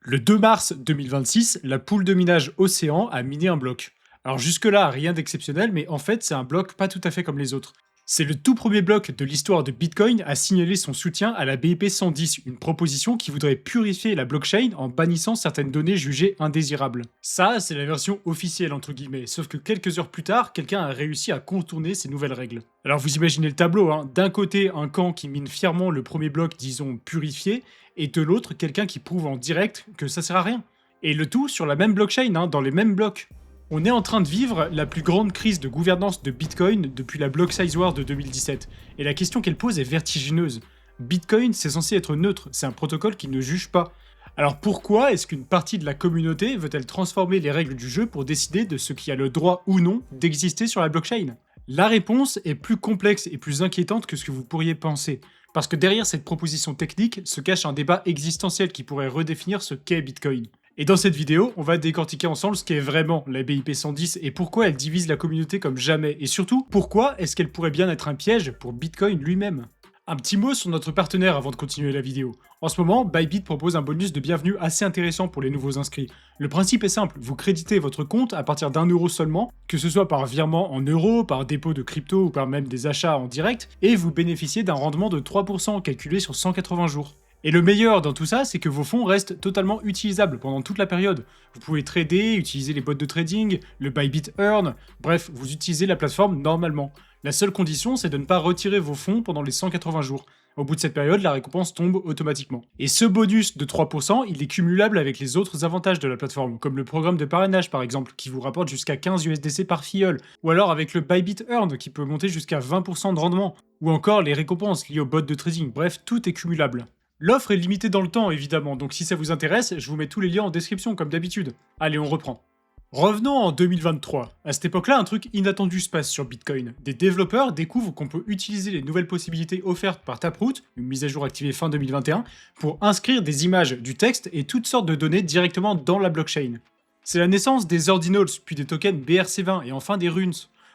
Le 2 mars 2026, la pool de minage Océan a miné un bloc. Alors jusque-là, rien d'exceptionnel, mais en fait, c'est un bloc pas tout à fait comme les autres. C'est le tout premier bloc de l'histoire de Bitcoin à signaler son soutien à la BIP 110, une proposition qui voudrait purifier la blockchain en bannissant certaines données jugées indésirables. Ça, c'est la version officielle entre guillemets, sauf que quelques heures plus tard, quelqu'un a réussi à contourner ces nouvelles règles. Alors vous imaginez le tableau, hein. D'un côté un camp qui mine fièrement le premier bloc, disons, purifié, et de l'autre quelqu'un qui prouve en direct que ça sert à rien. Et le tout sur la même blockchain, hein, dans les mêmes blocs. On est en train de vivre la plus grande crise de gouvernance de Bitcoin depuis la Block Size War de 2017. Et la question qu'elle pose est vertigineuse. Bitcoin, c'est censé être neutre, c'est un protocole qui ne juge pas. Alors pourquoi est-ce qu'une partie de la communauté veut-elle transformer les règles du jeu pour décider de ce qui a le droit ou non d'exister sur la blockchain? La réponse est plus complexe et plus inquiétante que ce que vous pourriez penser. Parce que derrière cette proposition technique se cache un débat existentiel qui pourrait redéfinir ce qu'est Bitcoin. Et dans cette vidéo, on va décortiquer ensemble ce qu'est vraiment la BIP 110 et pourquoi elle divise la communauté comme jamais, et surtout, pourquoi est-ce qu'elle pourrait bien être un piège pour Bitcoin lui-même. Un petit mot sur notre partenaire avant de continuer la vidéo. En ce moment, Bybit propose un bonus de bienvenue assez intéressant pour les nouveaux inscrits. Le principe est simple, vous créditez votre compte à partir d'1€ seulement, que ce soit par virement en euros, par dépôt de crypto ou par même des achats en direct, et vous bénéficiez d'un rendement de 3% calculé sur 180 jours. Et le meilleur dans tout ça, c'est que vos fonds restent totalement utilisables pendant toute la période. Vous pouvez trader, utiliser les bots de trading, le Bybit Earn, bref, vous utilisez la plateforme normalement. La seule condition, c'est de ne pas retirer vos fonds pendant les 180 jours. Au bout de cette période, la récompense tombe automatiquement. Et ce bonus de 3%, il est cumulable avec les autres avantages de la plateforme, comme le programme de parrainage par exemple, qui vous rapporte jusqu'à 15 USDC par filleul, ou alors avec le Bybit Earn, qui peut monter jusqu'à 20% de rendement, ou encore les récompenses liées aux bots de trading, bref, tout est cumulable. L'offre est limitée dans le temps évidemment, donc si ça vous intéresse, je vous mets tous les liens en description comme d'habitude. Allez, on reprend. Revenons en 2023. À cette époque-là, un truc inattendu se passe sur Bitcoin. Des développeurs découvrent qu'on peut utiliser les nouvelles possibilités offertes par Taproot, une mise à jour activée fin 2021, pour inscrire des images, du texte et toutes sortes de données directement dans la blockchain. C'est la naissance des ordinals, puis des tokens BRC20 et enfin des runes.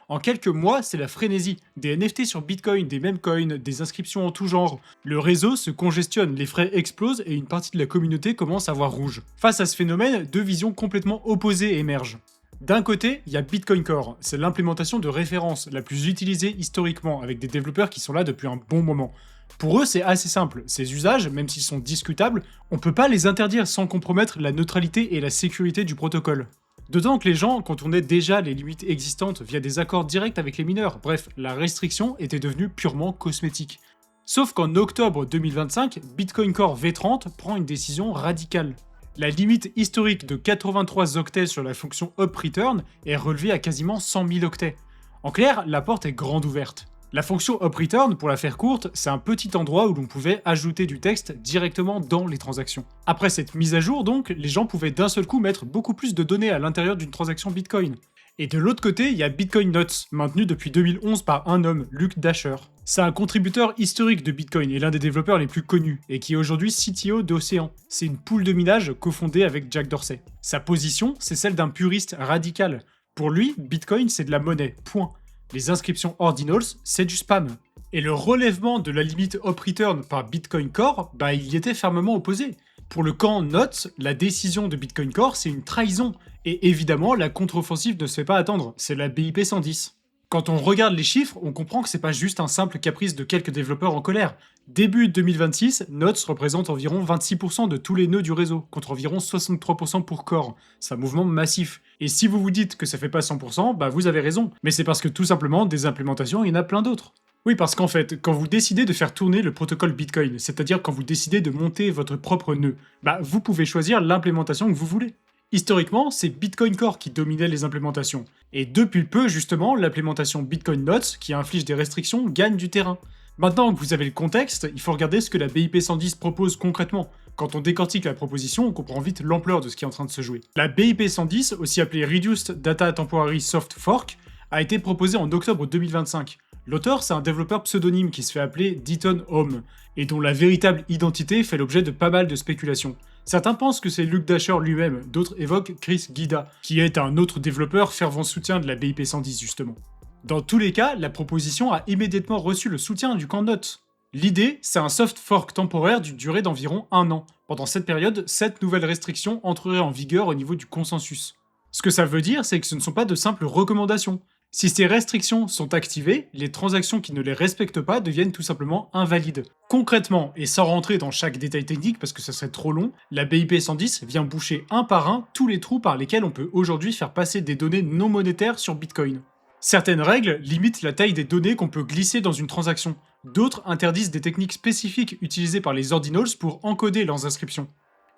En quelques mois, c'est la frénésie. Des NFT sur Bitcoin, des memecoins, des inscriptions en tout genre. Le réseau se congestionne, les frais explosent et une partie de la communauté commence à voir rouge. Face à ce phénomène, deux visions complètement opposées émergent. D'un côté, il y a Bitcoin Core, c'est l'implémentation de référence la plus utilisée historiquement, avec des développeurs qui sont là depuis un bon moment. Pour eux, c'est assez simple, ces usages, même s'ils sont discutables, on peut pas les interdire sans compromettre la neutralité et la sécurité du protocole. D'autant que les gens contournaient déjà les limites existantes via des accords directs avec les mineurs, bref, la restriction était devenue purement cosmétique. Sauf qu'en octobre 2025, Bitcoin Core V30 prend une décision radicale. La limite historique de 83 octets sur la fonction UpReturn est relevée à quasiment 100 000 octets. En clair, la porte est grande ouverte. La fonction UpReturn, pour la faire courte, c'est un petit endroit où l'on pouvait ajouter du texte directement dans les transactions. Après cette mise à jour donc, les gens pouvaient d'un seul coup mettre beaucoup plus de données à l'intérieur d'une transaction Bitcoin. Et de l'autre côté, il y a Bitcoin Notes, maintenu depuis 2011 par un homme, Luke Dasher. C'est un contributeur historique de Bitcoin et l'un des développeurs les plus connus, et qui est aujourd'hui CTO d'Océan. C'est une pool de minage cofondée avec Jack Dorsey. Sa position, c'est celle d'un puriste radical. Pour lui, Bitcoin c'est de la monnaie, point. Les inscriptions ordinals, c'est du spam. Et le relèvement de la limite UpReturn par Bitcoin Core, il y était fermement opposé. Pour le camp Notes, la décision de Bitcoin Core, c'est une trahison. Et évidemment, la contre-offensive ne se fait pas attendre, c'est la BIP 110. Quand on regarde les chiffres, on comprend que c'est pas juste un simple caprice de quelques développeurs en colère. Début 2026, Notes représente environ 26% de tous les nœuds du réseau, contre environ 63% pour Core. C'est un mouvement massif. Et si vous vous dites que ça fait pas 100%, vous avez raison. Mais c'est parce que tout simplement, des implémentations, il y en a plein d'autres. Oui, parce qu'en fait, quand vous décidez de faire tourner le protocole Bitcoin, c'est-à-dire quand vous décidez de monter votre propre nœud, vous pouvez choisir l'implémentation que vous voulez. Historiquement, c'est Bitcoin Core qui dominait les implémentations. Et depuis peu, justement, l'implémentation Bitcoin Notes, qui inflige des restrictions, gagne du terrain. Maintenant que vous avez le contexte, il faut regarder ce que la BIP 110 propose concrètement. Quand on décortique la proposition, on comprend vite l'ampleur de ce qui est en train de se jouer. La BIP 110, aussi appelée Reduced Data Temporary Soft Fork, a été proposée en octobre 2025. L'auteur, c'est un développeur pseudonyme qui se fait appeler Deaton Home, et dont la véritable identité fait l'objet de pas mal de spéculations. Certains pensent que c'est Luke Dasher lui-même, d'autres évoquent Chris Guida, qui est un autre développeur fervent soutien de la BIP 110 justement. Dans tous les cas, la proposition a immédiatement reçu le soutien du camp Notes. L'idée, c'est un soft fork temporaire d'une durée d'environ 1 an. Pendant cette période, 7 nouvelles restrictions entreraient en vigueur au niveau du consensus. Ce que ça veut dire, c'est que ce ne sont pas de simples recommandations. Si ces restrictions sont activées, les transactions qui ne les respectent pas deviennent tout simplement invalides. Concrètement, et sans rentrer dans chaque détail technique parce que ça serait trop long, la BIP 110 vient boucher un par un tous les trous par lesquels on peut aujourd'hui faire passer des données non monétaires sur Bitcoin. Certaines règles limitent la taille des données qu'on peut glisser dans une transaction. D'autres interdisent des techniques spécifiques utilisées par les ordinals pour encoder leurs inscriptions.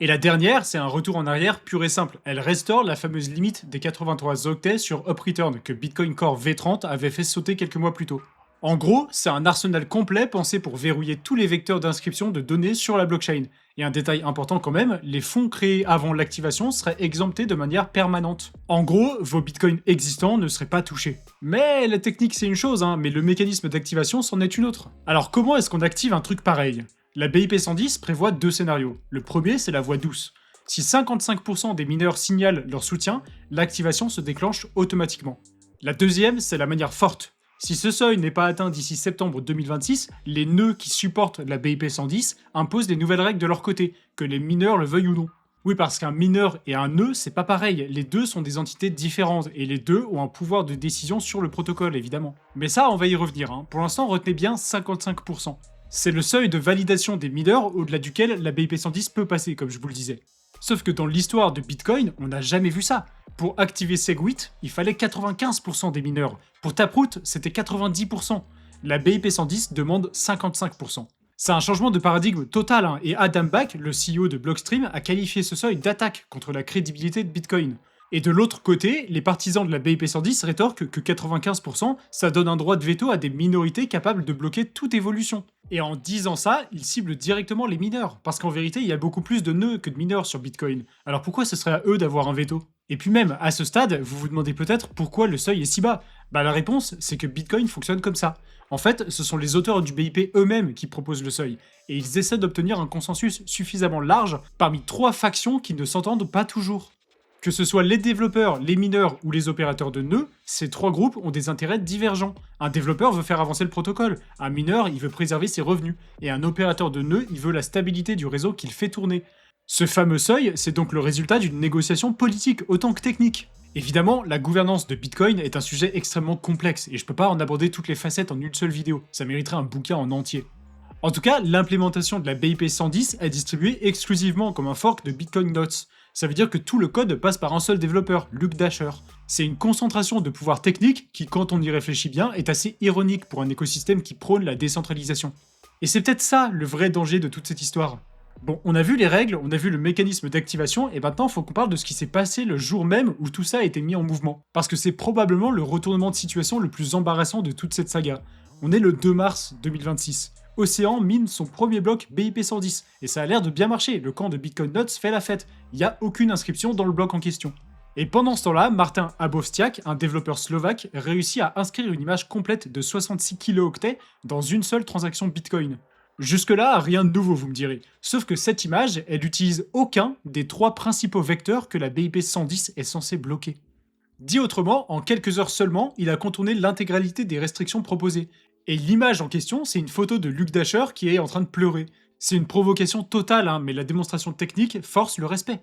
Et la dernière, c'est un retour en arrière pur et simple. Elle restaure la fameuse limite des 83 octets sur UpReturn que Bitcoin Core V30 avait fait sauter quelques mois plus tôt. En gros, c'est un arsenal complet pensé pour verrouiller tous les vecteurs d'inscription de données sur la blockchain. Et un détail important quand même, les fonds créés avant l'activation seraient exemptés de manière permanente. En gros, vos bitcoins existants ne seraient pas touchés. Mais la technique c'est une chose, mais le mécanisme d'activation c'en est une autre. Alors comment est-ce qu'on active un truc pareil? La BIP 110 prévoit 2 scénarios. Le premier, c'est la voie douce. Si 55% des mineurs signalent leur soutien, l'activation se déclenche automatiquement. La deuxième, c'est la manière forte. Si ce seuil n'est pas atteint d'ici septembre 2026, les nœuds qui supportent la BIP 110 imposent des nouvelles règles de leur côté, que les mineurs le veuillent ou non. Oui, parce qu'un mineur et un nœud, c'est pas pareil, les deux sont des entités différentes, et les deux ont un pouvoir de décision sur le protocole, évidemment. Mais ça, on va y revenir, Pour l'instant, retenez bien 55%. C'est le seuil de validation des mineurs au-delà duquel la BIP 110 peut passer, comme je vous le disais. Sauf que dans l'histoire de Bitcoin, on n'a jamais vu ça. Pour activer Segwit, il fallait 95% des mineurs. Pour Taproot, c'était 90%. La BIP 110 demande 55%. C'est un changement de paradigme total, et Adam Back, le CEO de Blockstream, a qualifié ce seuil d'attaque contre la crédibilité de Bitcoin. Et de l'autre côté, les partisans de la BIP 110 rétorquent que 95%, ça donne un droit de veto à des minorités capables de bloquer toute évolution. Et en disant ça, ils ciblent directement les mineurs, parce qu'en vérité, il y a beaucoup plus de nœuds que de mineurs sur Bitcoin. Alors pourquoi ce serait à eux d'avoir un veto? Et puis même, à ce stade, vous vous demandez peut-être pourquoi le seuil est si bas. La réponse, c'est que Bitcoin fonctionne comme ça. En fait, ce sont les auteurs du BIP eux-mêmes qui proposent le seuil, et ils essaient d'obtenir un consensus suffisamment large parmi 3 factions qui ne s'entendent pas toujours. Que ce soit les développeurs, les mineurs ou les opérateurs de nœuds, ces 3 groupes ont des intérêts divergents. Un développeur veut faire avancer le protocole, un mineur il veut préserver ses revenus, et un opérateur de nœuds il veut la stabilité du réseau qu'il fait tourner. Ce fameux seuil, c'est donc le résultat d'une négociation politique autant que technique. Évidemment, la gouvernance de Bitcoin est un sujet extrêmement complexe, et je peux pas en aborder toutes les facettes en une seule vidéo, ça mériterait un bouquin en entier. En tout cas, l'implémentation de la BIP 110 est distribuée exclusivement comme un fork de Bitcoin Notes. Ça veut dire que tout le code passe par un seul développeur, Luke Dasher. C'est une concentration de pouvoir technique qui, quand on y réfléchit bien, est assez ironique pour un écosystème qui prône la décentralisation. Et c'est peut-être ça le vrai danger de toute cette histoire. Bon, on a vu les règles, on a vu le mécanisme d'activation, et maintenant il faut qu'on parle de ce qui s'est passé le jour même où tout ça a été mis en mouvement. Parce que c'est probablement le retournement de situation le plus embarrassant de toute cette saga. On est le 2 mars 2026. Océan mine son premier bloc BIP 110, et ça a l'air de bien marcher, le camp de Bitcoin Notes fait la fête, il n'y a aucune inscription dans le bloc en question. Et pendant ce temps-là, Martin Abovstiak, un développeur slovaque, réussit à inscrire une image complète de 66 kilooctets dans une seule transaction Bitcoin. Jusque-là, rien de nouveau, vous me direz. Sauf que cette image, elle n'utilise aucun des 3 principaux vecteurs que la BIP 110 est censée bloquer. Dit autrement, en quelques heures seulement, il a contourné l'intégralité des restrictions proposées. Et l'image en question, c'est une photo de Luke Dasher qui est en train de pleurer. C'est une provocation totale, mais la démonstration technique force le respect.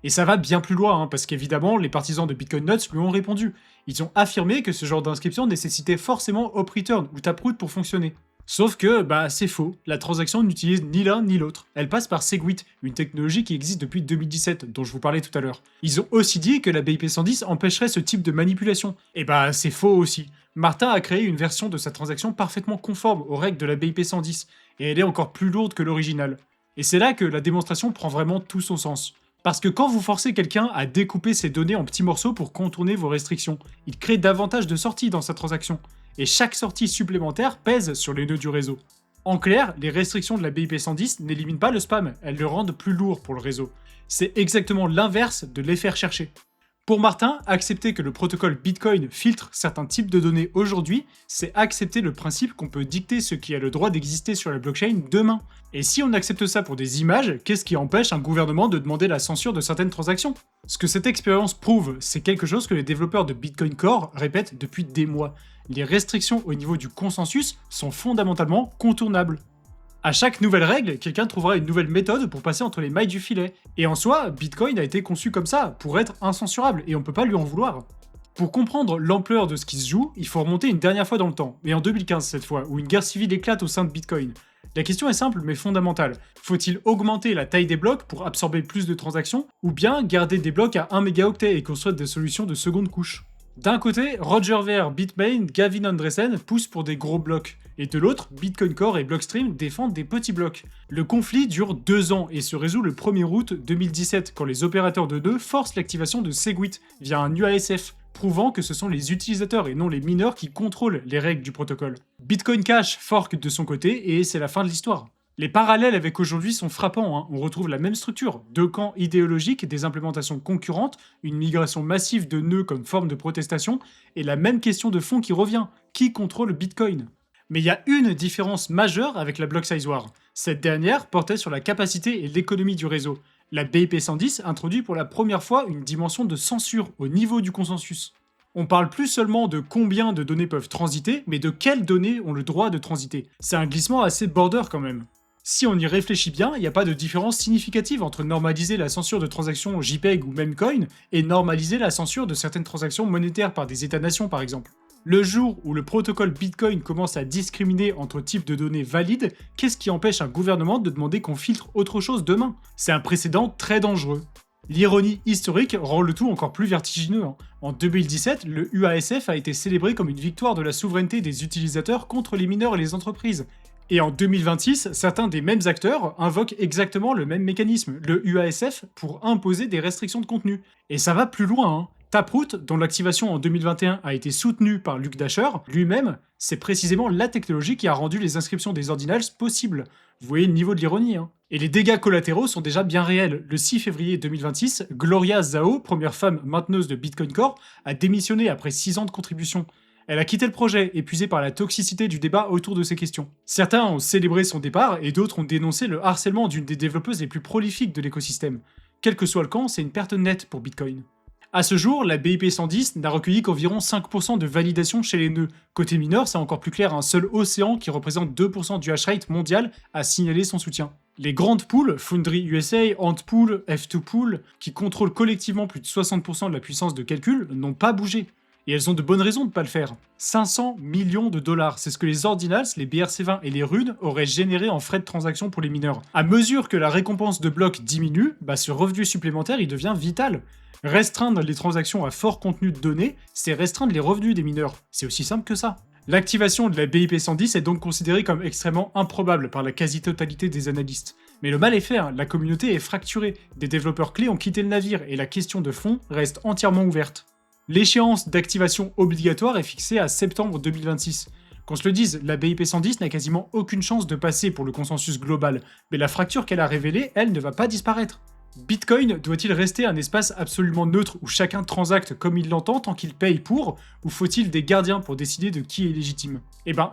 Et ça va bien plus loin, parce qu'évidemment, les partisans de Bitcoin Nuts lui ont répondu. Ils ont affirmé que ce genre d'inscription nécessitait forcément UpReturn ou Taproot pour fonctionner. Sauf que, c'est faux, la transaction n'utilise ni l'un ni l'autre. Elle passe par Segwit, une technologie qui existe depuis 2017, dont je vous parlais tout à l'heure. Ils ont aussi dit que la BIP 110 empêcherait ce type de manipulation. Et c'est faux aussi. Martin a créé une version de sa transaction parfaitement conforme aux règles de la BIP 110, et elle est encore plus lourde que l'original. Et c'est là que la démonstration prend vraiment tout son sens. Parce que quand vous forcez quelqu'un à découper ses données en petits morceaux pour contourner vos restrictions, il crée davantage de sorties dans sa transaction, et chaque sortie supplémentaire pèse sur les nœuds du réseau. En clair, les restrictions de la BIP 110 n'éliminent pas le spam, elles le rendent plus lourd pour le réseau. C'est exactement l'inverse de l'effet recherché. Pour Martin, accepter que le protocole Bitcoin filtre certains types de données aujourd'hui, c'est accepter le principe qu'on peut dicter ce qui a le droit d'exister sur la blockchain demain. Et si on accepte ça pour des images, qu'est-ce qui empêche un gouvernement de demander la censure de certaines transactions? Ce que cette expérience prouve, c'est quelque chose que les développeurs de Bitcoin Core répètent depuis des mois. Les restrictions au niveau du consensus sont fondamentalement contournables. À chaque nouvelle règle, quelqu'un trouvera une nouvelle méthode pour passer entre les mailles du filet. Et en soi, Bitcoin a été conçu comme ça, pour être incensurable, et on peut pas lui en vouloir. Pour comprendre l'ampleur de ce qui se joue, il faut remonter une dernière fois dans le temps, et en 2015 cette fois, où une guerre civile éclate au sein de Bitcoin. La question est simple mais fondamentale. Faut-il augmenter la taille des blocs pour absorber plus de transactions, ou bien garder des blocs à 1 mégaoctet et construire des solutions de seconde couche? D'un côté, Roger Ver, Bitmain, Gavin Andresen poussent pour des gros blocs, et de l'autre, Bitcoin Core et Blockstream défendent des petits blocs. Le conflit dure 2 ans et se résout le 1er août 2017 quand les opérateurs de nœuds forcent l'activation de Segwit via un UASF, prouvant que ce sont les utilisateurs et non les mineurs qui contrôlent les règles du protocole. Bitcoin Cash fork de son côté et c'est la fin de l'histoire. Les parallèles avec aujourd'hui sont frappants, hein. On retrouve la même structure, 2 camps idéologiques, des implémentations concurrentes, une migration massive de nœuds comme forme de protestation, et la même question de fond qui revient, qui contrôle Bitcoin? Mais il y a une différence majeure avec la Block Size War. Cette dernière portait sur la capacité et l'économie du réseau. La BIP 110 introduit pour la première fois une dimension de censure au niveau du consensus. On parle plus seulement de combien de données peuvent transiter, mais de quelles données ont le droit de transiter. C'est un glissement assez border quand même. Si on y réfléchit bien, il n'y a pas de différence significative entre normaliser la censure de transactions JPEG ou Memecoin et normaliser la censure de certaines transactions monétaires par des États-nations par exemple. Le jour où le protocole Bitcoin commence à discriminer entre types de données valides, qu'est-ce qui empêche un gouvernement de demander qu'on filtre autre chose demain? C'est un précédent très dangereux. L'ironie historique rend le tout encore plus vertigineux. En 2017, le UASF a été célébré comme une victoire de la souveraineté des utilisateurs contre les mineurs et les entreprises. Et en 2026, certains des mêmes acteurs invoquent exactement le même mécanisme, le UASF, pour imposer des restrictions de contenu. Et ça va plus loin, hein. Taproot, dont l'activation en 2021 a été soutenue par Luc Dasher, lui-même, c'est précisément la technologie qui a rendu les inscriptions des ordinals possibles. Vous voyez le niveau de l'ironie, hein. Et les dégâts collatéraux sont déjà bien réels. Le 6 février 2026, Gloria Zhao, première femme mainteneuse de Bitcoin Core, a démissionné après 6 ans de contribution. Elle a quitté le projet, épuisée par la toxicité du débat autour de ces questions. Certains ont célébré son départ et d'autres ont dénoncé le harcèlement d'une des développeuses les plus prolifiques de l'écosystème. Quel que soit le camp, c'est une perte nette pour Bitcoin. À ce jour, la BIP 110 n'a recueilli qu'environ 5% de validation chez les nœuds. Côté mineur, c'est encore plus clair, un seul Océan qui représente 2% du hashrate mondial a signalé son soutien. Les grandes pools, Foundry USA, Antpool, F2Pool, qui contrôlent collectivement plus de 60% de la puissance de calcul, n'ont pas bougé. Et elles ont de bonnes raisons de ne pas le faire. 500 millions de dollars, c'est ce que les ordinals, les BRC20 et les runes auraient généré en frais de transaction pour les mineurs. À mesure que la récompense de blocs diminue, ce revenu supplémentaire il devient vital. Restreindre les transactions à fort contenu de données, c'est restreindre les revenus des mineurs. C'est aussi simple que ça. L'activation de la BIP 110 est donc considérée comme extrêmement improbable par la quasi-totalité des analystes. Mais le mal est fait, la communauté est fracturée, des développeurs clés ont quitté le navire et la question de fond reste entièrement ouverte. L'échéance d'activation obligatoire est fixée à septembre 2026. Qu'on se le dise, la BIP 110 n'a quasiment aucune chance de passer pour le consensus global, mais la fracture qu'elle a révélée, elle, ne va pas disparaître. Bitcoin doit-il rester un espace absolument neutre où chacun transacte comme il l'entend tant qu'il paye pour, ou faut-il des gardiens pour décider de qui est légitime?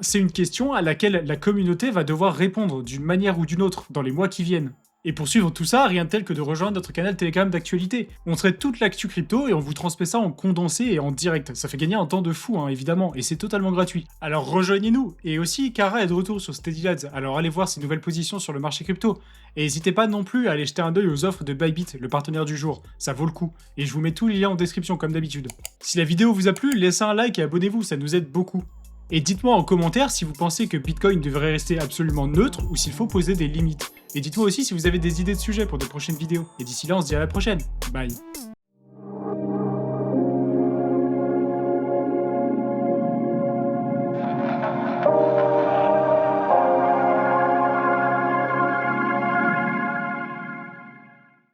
C'est une question à laquelle la communauté va devoir répondre d'une manière ou d'une autre dans les mois qui viennent. Et pour suivre tout ça, rien de tel que de rejoindre notre canal Telegram d'actualité. On traite toute l'actu crypto et on vous transmet ça en condensé et en direct. Ça fait gagner un temps de fou, évidemment, et c'est totalement gratuit. Alors rejoignez-nous. Et aussi, Kara est de retour sur Steady Lads, alors allez voir ses nouvelles positions sur le marché crypto. Et n'hésitez pas non plus à aller jeter un œil aux offres de Bybit, le partenaire du jour. Ça vaut le coup. Et je vous mets tous les liens en description comme d'habitude. Si la vidéo vous a plu, laissez un like et abonnez-vous, ça nous aide beaucoup. Et dites-moi en commentaire si vous pensez que Bitcoin devrait rester absolument neutre ou s'il faut poser des limites. Et dites-moi aussi si vous avez des idées de sujets pour de prochaines vidéos. Et d'ici là, on se dit à la prochaine. Bye.